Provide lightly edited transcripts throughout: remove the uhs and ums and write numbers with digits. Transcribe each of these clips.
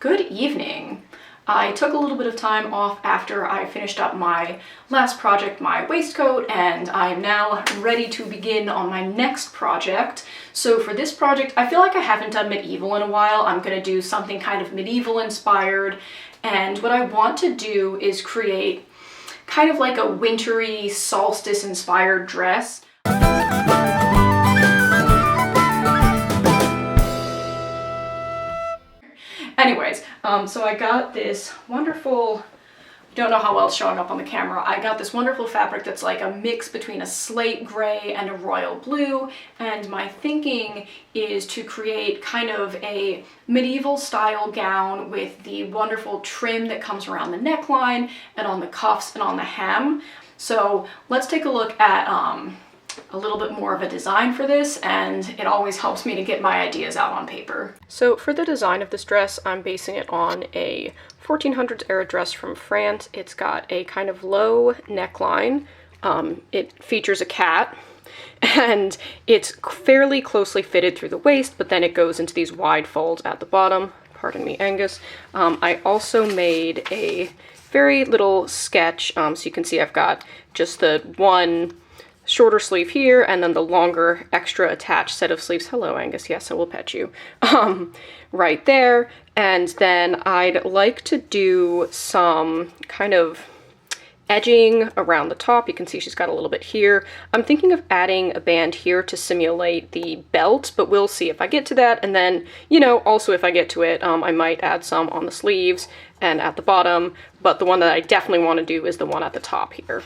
Good evening. I took a little bit of time off after I finished up my last project, my waistcoat, and I am now ready to begin on my next project. So for this project, I feel like I haven't done medieval in a while. I'm gonna do something kind of medieval inspired, and what I want to do is create kind of like a wintry solstice inspired dress. Anyways, so I got this wonderful, don't know how well it's showing up on the camera, I got this wonderful fabric that's like a mix between a slate gray and a royal blue, and my thinking is to create kind of a medieval style gown with the wonderful trim that comes around the neckline and on the cuffs and on the hem. So let's take a look at a little bit more of a design for this, and it always helps me to get my ideas out on paper. So for the design of this dress, I'm basing it on a 1400s era dress from France. It's got a kind of low neckline. It features a cat, and it's fairly closely fitted through the waist, but then it goes into these wide folds at the bottom. Pardon me, Angus. I also made a very little sketch, so you can see I've got just the one shorter sleeve here, and then the longer extra attached set of sleeves. Hello, Angus. Yes, I will pet you. Right there. And then I'd like to do some kind of edging around the top. You can see she's got a little bit here. I'm thinking of adding a band here to simulate the belt, but we'll see if I get to that. And then, you know, also if I get to it, I might add some on the sleeves and at the bottom, but the one that I definitely want to do is the one at the top here.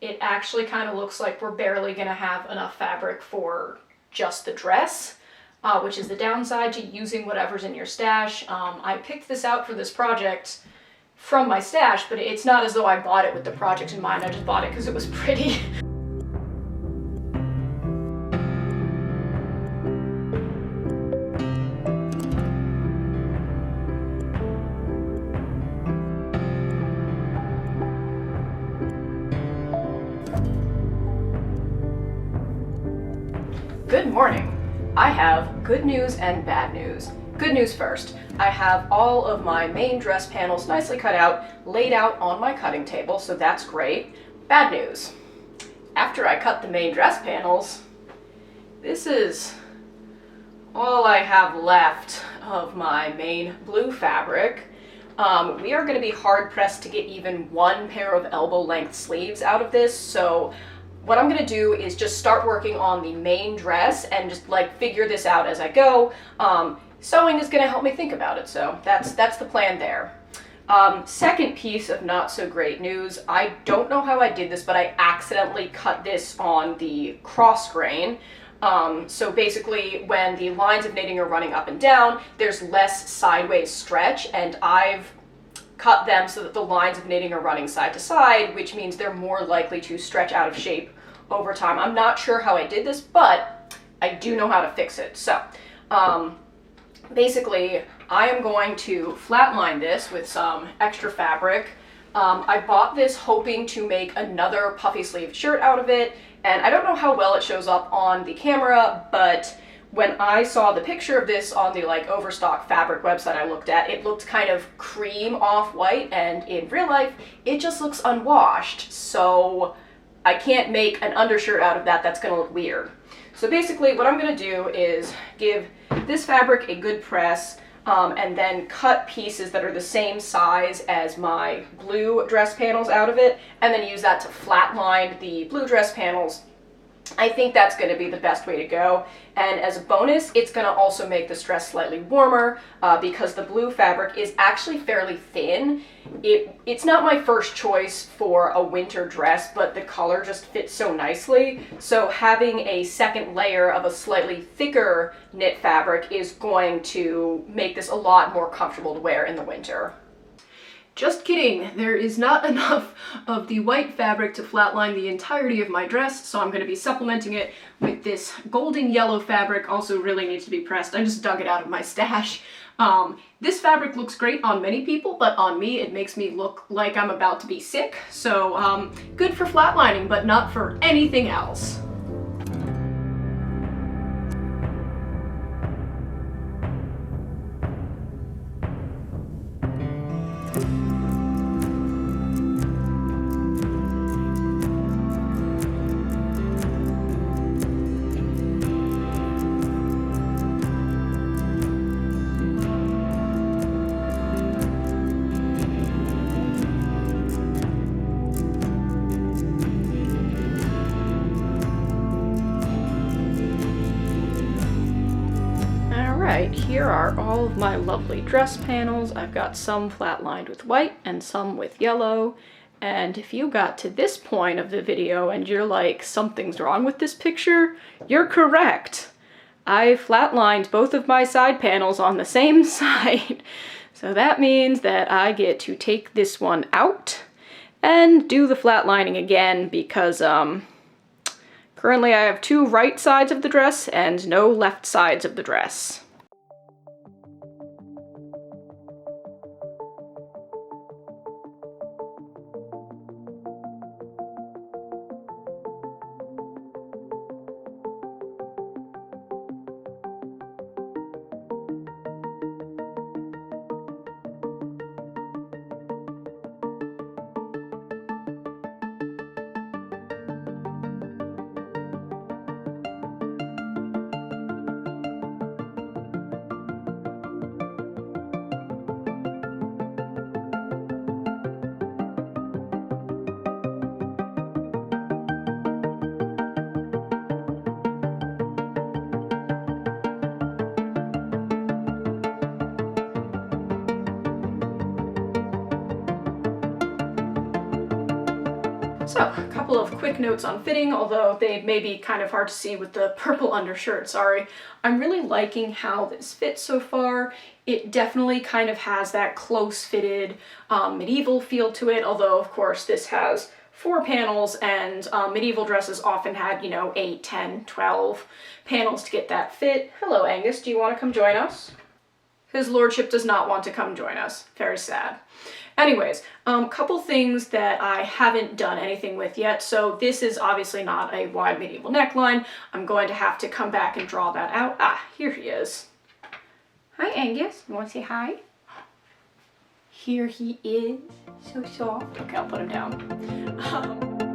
It actually kind of looks like we're barely gonna have enough fabric for just the dress, which is the downside to using whatever's in your stash. I picked this out for this project from my stash, but it's not as though I bought it with the project in mind. I just bought it because it was pretty. Good morning. I have good news and bad news. Good news first. I have all of my main dress panels nicely cut out, laid out on my cutting table, so that's great. Bad news. After I cut the main dress panels, this is all I have left of my main blue fabric. We are going to be hard pressed to get even one pair of elbow length sleeves out of this, so what I'm gonna do is just start working on the main dress and just like figure this out as I go. Sewing is gonna help me think about it, so that's the plan there. Second piece of not so great news, I don't know how I did this, but I accidentally cut this on the cross grain. So basically when the lines of knitting are running up and down, there's less sideways stretch, and I've cut them so that the lines of knitting are running side to side, which means they're more likely to stretch out of shape over time. I'm not sure how I did this, but I do know how to fix it. So basically I am going to flatline this with some extra fabric. I bought this hoping to make another puffy sleeve shirt out of it, and I don't know how well it shows up on the camera, but when I saw the picture of this on the like Overstock fabric website I looked at, it looked kind of cream off-white, and in real life it just looks unwashed, so I can't make an undershirt out of that. That's gonna look weird. So basically what I'm gonna do is give this fabric a good press, and then cut pieces that are the same size as my blue dress panels out of it, and then use that to flatline the blue dress panels. I think that's going to be the best way to go, and as a bonus, it's going to also make this dress slightly warmer because the blue fabric is actually fairly thin. It's not my first choice for a winter dress, but the color just fits so nicely, so having a second layer of a slightly thicker knit fabric is going to make this a lot more comfortable to wear in the winter. Just kidding, there is not enough of the white fabric to flatline the entirety of my dress, so I'm going to be supplementing it with this golden yellow fabric. Also really needs to be pressed. I just dug it out of my stash. This fabric looks great on many people, but on me it makes me look like I'm about to be sick, so good for flatlining, but not for anything else. Here are all of my lovely dress panels. I've got some flat lined with white and some with yellow. And if you got to this point of the video and you're like, something's wrong with this picture, you're correct. I flatlined both of my side panels on the same side. So that means that I get to take this one out and do the flatlining again because currently I have 2 right sides of the dress and no left sides of the dress. So, a couple of quick notes on fitting, although they may be kind of hard to see with the purple undershirt, sorry. I'm really liking how this fits so far. It definitely kind of has that close-fitted medieval feel to it, although of course this has 4 panels and medieval dresses often had, you know, 8, 10, 12 panels to get that fit. Hello Angus, do you want to come join us? His lordship does not want to come join us. Very sad. Anyways, couple things that I haven't done anything with yet. So this is obviously not a wide medieval neckline. I'm going to have to come back and draw that out. Ah, here he is. Hi Angus, you want to say hi? Here he is, so soft. Okay, I'll put him down.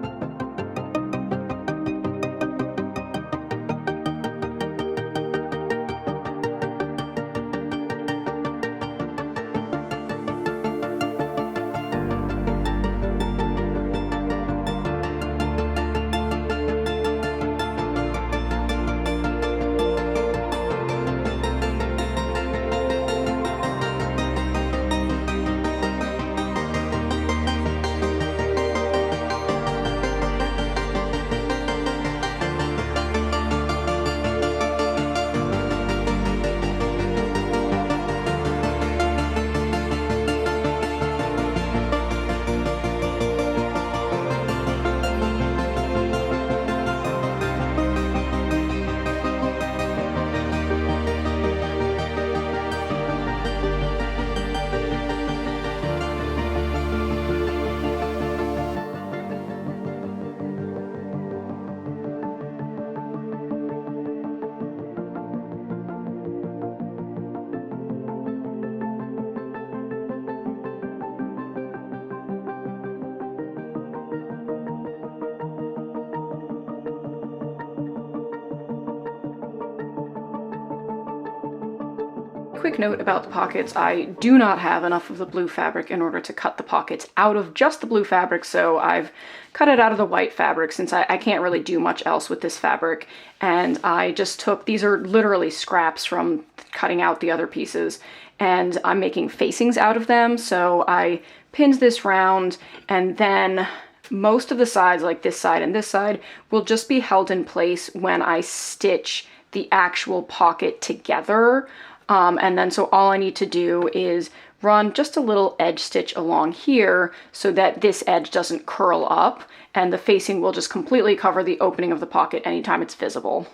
Quick note about the pockets, I do not have enough of the blue fabric in order to cut the pockets out of just the blue fabric, so I've cut it out of the white fabric since I can't really do much else with this fabric. And I just took, these are literally scraps from cutting out the other pieces, and I'm making facings out of them. So I pinned this round, and then most of the sides, like this side and this side, will just be held in place when I stitch the actual pocket together. And then so all I need to do is run just a little edge stitch along here so that this edge doesn't curl up, and the facing will just completely cover the opening of the pocket anytime it's visible.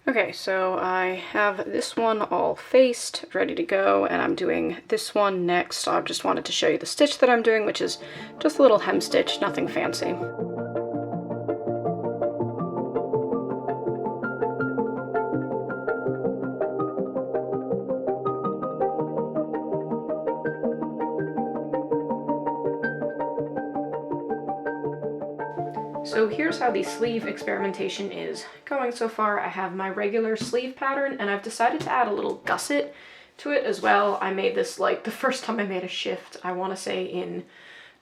Okay, so I have this one all faced, ready to go, and I'm doing this one next. I just wanted to show you the stitch that I'm doing, which is just a little hem stitch, nothing fancy. So here's how the sleeve experimentation is going so far. I have my regular sleeve pattern and I've decided to add a little gusset to it as well. I made this like the first time I made a shift, I want to say in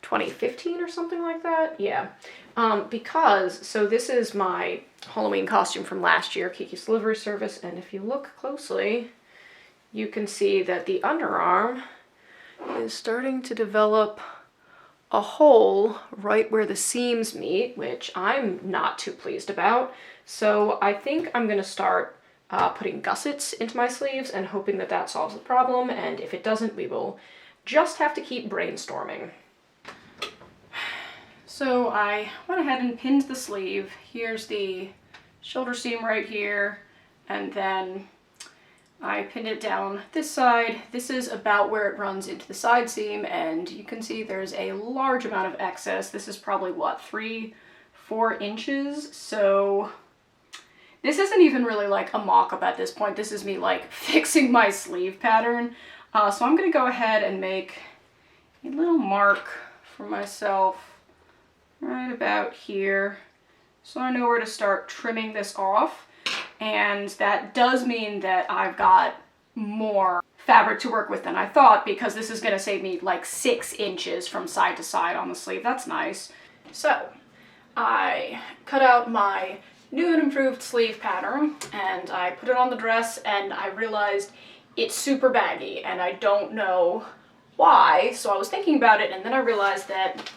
2015 or something like that. Yeah. So this is my Halloween costume from last year, Kiki's Delivery Service, and if you look closely, you can see that the underarm is starting to develop a hole right where the seams meet, which I'm not too pleased about. So I think I'm gonna start putting gussets into my sleeves and hoping that that solves the problem, and if it doesn't, we will just have to keep brainstorming. So I went ahead and pinned the sleeve. Here's the shoulder seam right here, and then I pinned it down this side. This is about where it runs into the side seam, and you can see there's a large amount of excess. This is probably, what, 3-4 inches? So this isn't even really like a mock-up at this point. This is me like fixing my sleeve pattern. So I'm gonna go ahead and make a little mark for myself right about here, so I know where to start trimming this off. And that does mean that I've got more fabric to work with than I thought, because this is gonna save me like 6 inches from side to side on the sleeve. That's nice. So I cut out my new and improved sleeve pattern and I put it on the dress, and I realized it's super baggy and I don't know why. So I was thinking about it, and then I realized that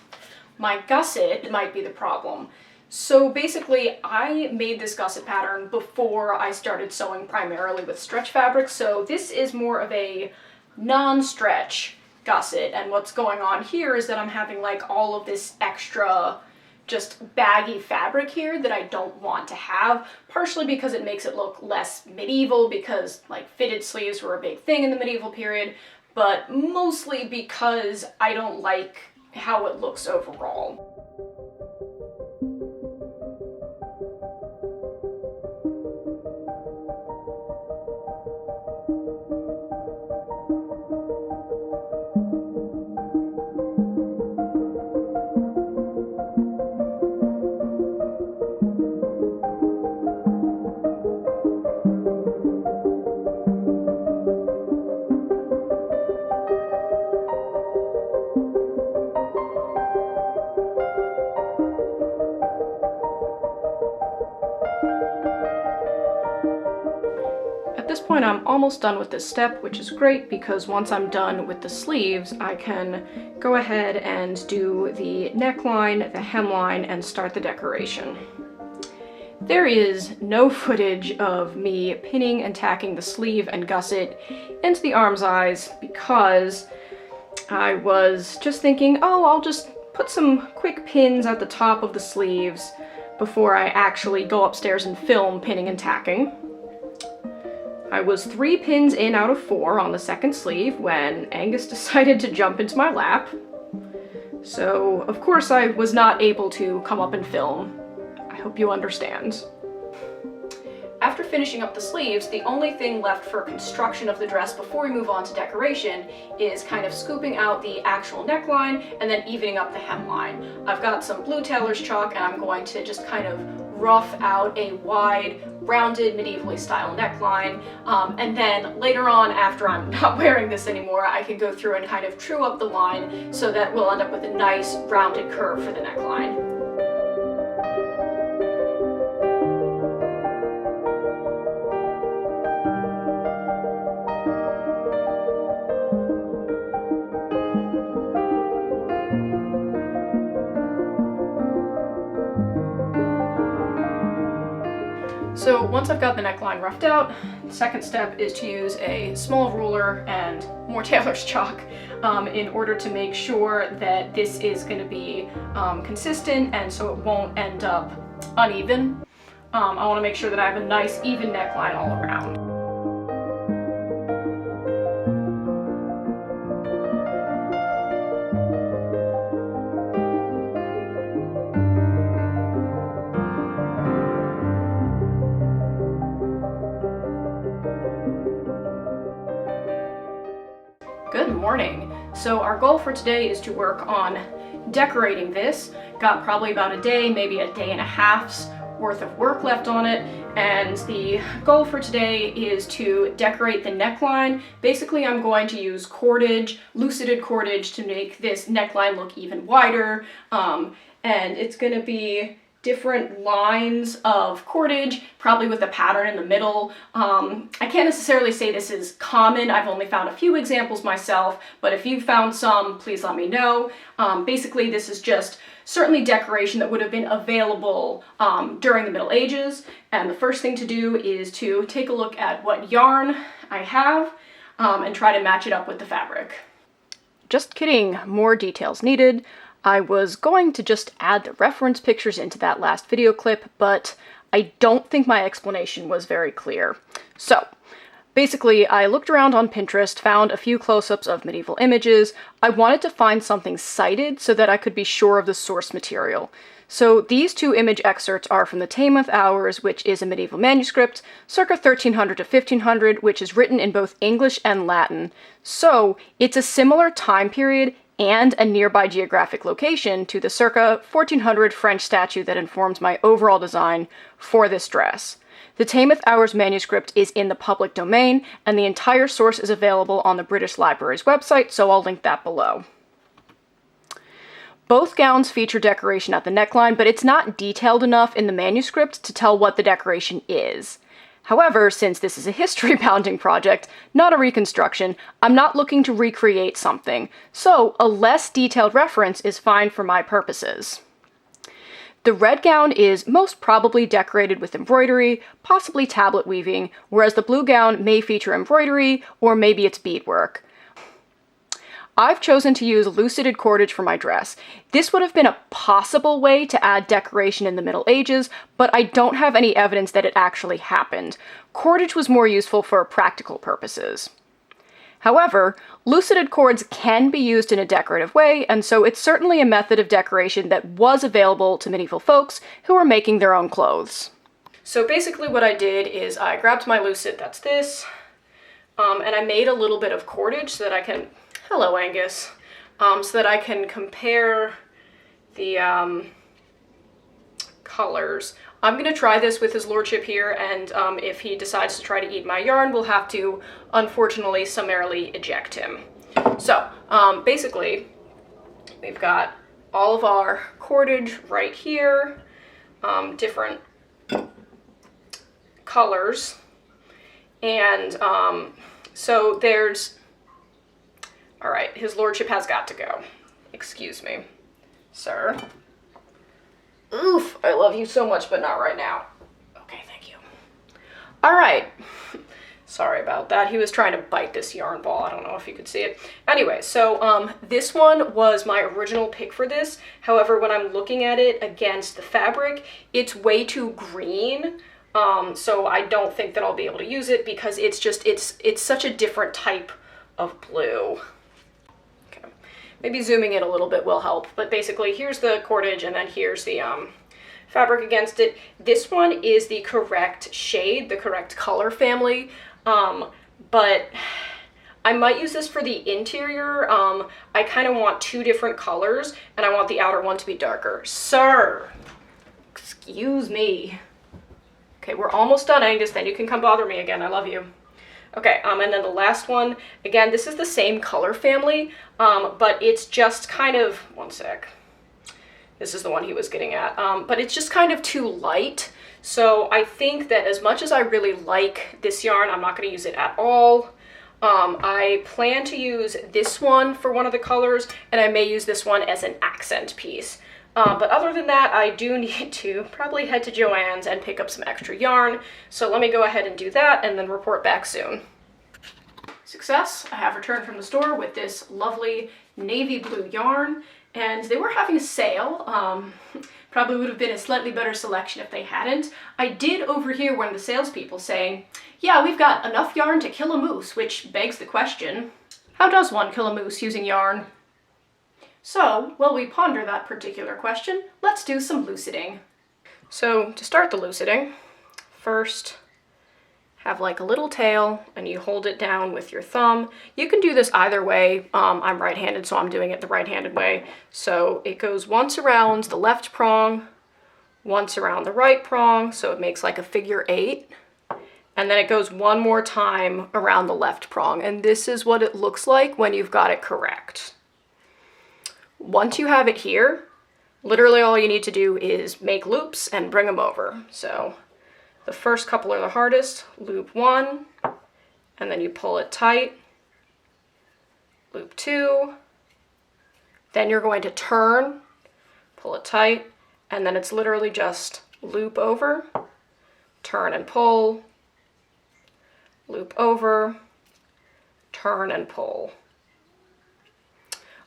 my gusset might be the problem. So basically, I made this gusset pattern before I started sewing primarily with stretch fabric, so this is more of a non-stretch gusset, and what's going on here is that I'm having like all of this extra just baggy fabric here that I don't want to have, partially because it makes it look less medieval, because like fitted sleeves were a big thing in the medieval period, but mostly because I don't like how it looks overall. At this point, I'm almost done with this step, which is great because once I'm done with the sleeves, I can go ahead and do the neckline, the hemline, and start the decoration. There is no footage of me pinning and tacking the sleeve and gusset into the arm's eyes because I was just thinking, oh, I'll just put some quick pins at the top of the sleeves before I actually go upstairs and film pinning and tacking. I was 3 pins in out of 4 on the second sleeve when Angus decided to jump into my lap. So, of course, I was not able to come up and film. I hope you understand. After finishing up the sleeves, the only thing left for construction of the dress before we move on to decoration is kind of scooping out the actual neckline and then evening up the hemline. I've got some blue tailor's chalk and I'm going to just kind of rough out a wide, rounded, medievally style neckline, and then later on, after I'm not wearing this anymore, I can go through and kind of true up the line so that we'll end up with a nice rounded curve for the neckline. So once I've got the neckline roughed out, the second step is to use a small ruler and more tailor's chalk in order to make sure that this is going to be consistent and so it won't end up uneven. I want to make sure that I have a nice even neckline all around. Good morning. So our goal for today is to work on decorating this. Got probably about a day, maybe a day and a half's worth of work left on it, and the goal for today is to decorate the neckline. Basically, I'm going to use cordage, lucided cordage, to make this neckline look even wider, and it's going to be different lines of cordage, probably with a pattern in the middle. I can't necessarily say this is common. I've only found a few examples myself, but if you found some, please let me know. Basically, this is just certainly decoration that would have been available during the Middle Ages. And the first thing to do is to take a look at what yarn I have and try to match it up with the fabric. Just kidding, more details needed. I was going to just add the reference pictures into that last video clip, but I don't think my explanation was very clear. So, basically, I looked around on Pinterest, found a few close-ups of medieval images. I wanted to find something cited so that I could be sure of the source material. So these two image excerpts are from the Tameth Hours, which is a medieval manuscript, circa 1300 to 1500, which is written in both English and Latin. So it's a similar time period and a nearby geographic location to the circa 1400 French statue that informs my overall design for this dress. The Tameth Hours manuscript is in the public domain, and the entire source is available on the British Library's website, so I'll link that below. Both gowns feature decoration at the neckline, but it's not detailed enough in the manuscript to tell what the decoration is. However, since this is a history-bounding project, not a reconstruction, I'm not looking to recreate something, so a less detailed reference is fine for my purposes. The red gown is most probably decorated with embroidery, possibly tablet weaving, whereas the blue gown may feature embroidery, or maybe it's beadwork. I've chosen to use lucided cordage for my dress. This would have been a possible way to add decoration in the Middle Ages, but I don't have any evidence that it actually happened. Cordage was more useful for practical purposes. However, lucided cords can be used in a decorative way, and so it's certainly a method of decoration that was available to medieval folks who were making their own clothes. So basically what I did is I grabbed my lucid, that's this, and I made a little bit of cordage so that I can, hello Angus, so that I can compare the colors. I'm going to try this with his lordship here, and if he decides to try to eat my yarn, we'll have to, unfortunately, summarily eject him. So, basically, we've got all of our cordage right here, different colors, and so there's, all right, his lordship has got to go. Excuse me, sir. Oof, I love you so much, but not right now. Okay, thank you. All right. Sorry about that. He was trying to bite this yarn ball. I don't know if you could see it. Anyway, so this one was my original pick for this. However, when I'm looking at it against the fabric, it's way too green. So I don't think that I'll be able to use it because it's just, it's such a different type of blue. Maybe zooming in a little bit will help, but basically here's the cordage and then here's the fabric against it. This one is the correct shade, the correct color family, but I might use this for the interior. I kind of want two different colors and I want the outer one to be darker. Sir, excuse me. Okay, we're almost done, Angus, then you can come bother me again. I love you. Okay, and then the last one, again, this is the same color family, but it's just kind of, one sec, this is the one he was getting at, but it's just kind of too light, so I think that as much as I really like this yarn, I'm not going to use it at all. I plan to use this one for one of the colors, and I may use this one as an accent piece. But other than that, I do need to probably head to Joann's and pick up some extra yarn. So let me go ahead and do that and then report back soon. Success! I have returned from the store with this lovely navy blue yarn, and they were having a sale. Probably would have been a slightly better selection if they hadn't. I did overhear one of the salespeople saying, yeah, we've got enough yarn to kill a moose, which begs the question, how does one kill a moose using yarn? So, while we ponder that particular question, let's do some luciding. So, to start the luciding, first have like a little tail and you hold it down with your thumb. You can do this either way. I'm right-handed, so I'm doing it the right-handed way. So it goes once around the left prong, once around the right prong, so it makes like a figure 8. And then it goes one more time around the left prong. And this is what it looks like when you've got it correct. Once you have it here, literally all you need to do is make loops and bring them over. So the first couple are the hardest. Loop 1, and then you pull it tight. Loop 2, then you're going to turn, pull it tight, and then it's literally just loop over, turn and pull, loop over, turn and pull.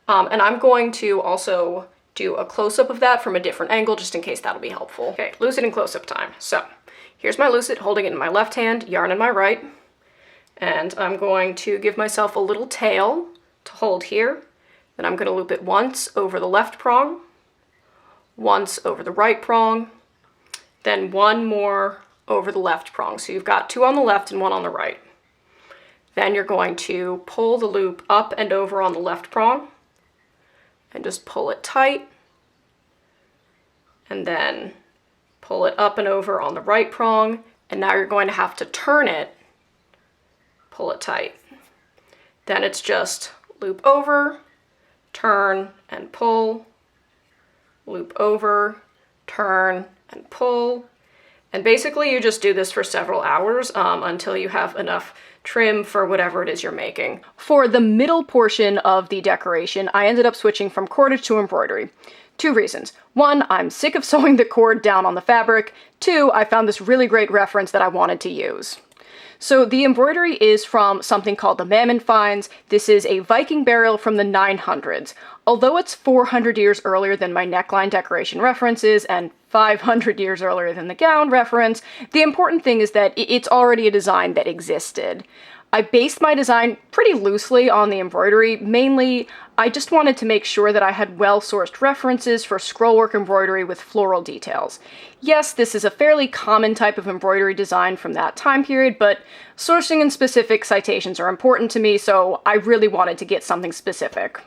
And I'm going to also do a close-up of that from a different angle, just in case that'll be helpful. Okay, lucid and close-up time. So here's my lucid, holding it in my left hand, yarn in my right, and I'm going to give myself a little tail to hold here. Then I'm going to loop it once over the left prong, once over the right prong, then one more over the left prong. So you've got 2 on the left and 1 on the right. Then you're going to pull the loop up and over on the left prong and just pull it tight, and then pull it up and over on the right prong, and now you're going to have to turn it, pull it tight. Then it's just loop over, turn and pull, loop over, turn and pull. And basically you just do this for several hours until you have enough trim for whatever it is you're making. For the middle portion of the decoration, I ended up switching from cordage to embroidery. 2 reasons. 1, I'm sick of sewing the cord down on the fabric. 2, I found this really great reference that I wanted to use. So the embroidery is from something called the Mammon Finds. This is a Viking burial from the 900s. Although it's 400 years earlier than my neckline decoration references and 500 years earlier than the gown reference, the important thing is that it's already a design that existed. I based my design pretty loosely on the embroidery. Mainly, I just wanted to make sure that I had well-sourced references for scrollwork embroidery with floral details. Yes, this is a fairly common type of embroidery design from that time period, but sourcing and specific citations are important to me, so I really wanted to get something specific.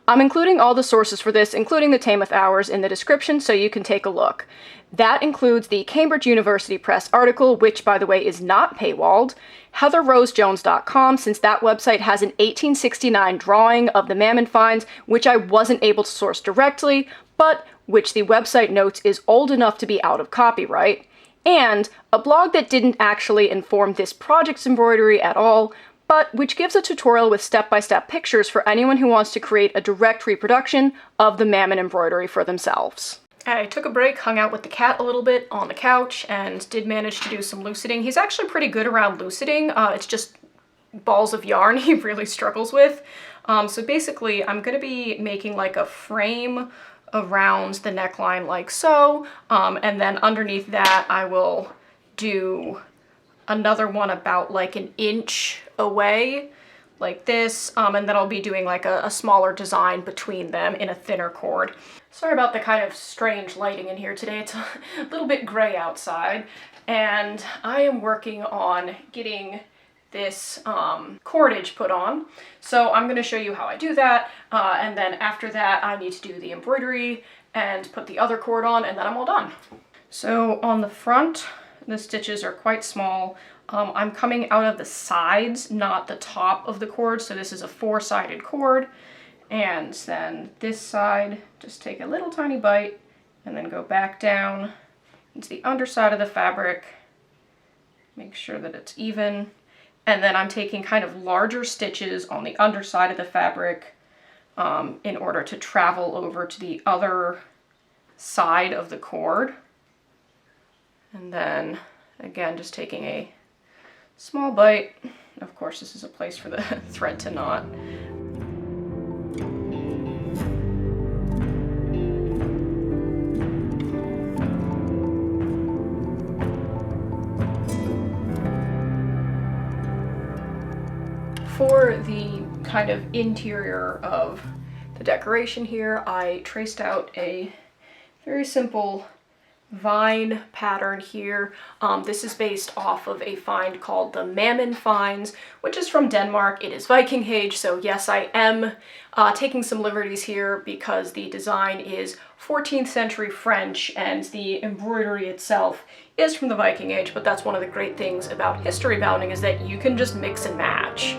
I'm including all the sources for this, including the Tameth Hours, in the description so you can take a look. That includes the Cambridge University Press article, which, by the way, is not paywalled, HeatherRoseJones.com, since that website has an 1869 drawing of the Mammon Finds, which I wasn't able to source directly, but which the website notes is old enough to be out of copyright, and a blog that didn't actually inform this project's embroidery at all, but which gives a tutorial with step-by-step pictures for anyone who wants to create a direct reproduction of the Mammon embroidery for themselves. I took a break, hung out with the cat a little bit on the couch, and did manage to do some luciding. He's actually pretty good around luciding. It's just balls of yarn he really struggles with. So basically, I'm going to be making like a frame around the neckline like so, and then underneath that I will do another one about like an inch away, like this, and then I'll be doing like a smaller design between them in a thinner cord. Sorry about the kind of strange lighting in here today. It's a little bit gray outside, and I am working on getting this cordage put on. So I'm going to show you how I do that, and then after that I need to do the embroidery and put the other cord on, and then I'm all done. So on the front, the stitches are quite small. I'm coming out of the sides, not the top of the cord, so this is a 4-sided cord. And then this side, just take a little tiny bite and then go back down into the underside of the fabric. Make sure that it's even. And then I'm taking kind of larger stitches on the underside of the fabric in order to travel over to the other side of the cord. And then, again, just taking a small bite. Of course, this is a place for the thread to knot. For the kind of interior of the decoration here, I traced out a very simple vine pattern here. This is based off of a find called the Mammon Finds, which is from Denmark. It is Viking age, so yes, I am taking some liberties here because the design is 14th century French and the embroidery itself is from the Viking age, but that's one of the great things about history bounding is that you can just mix and match.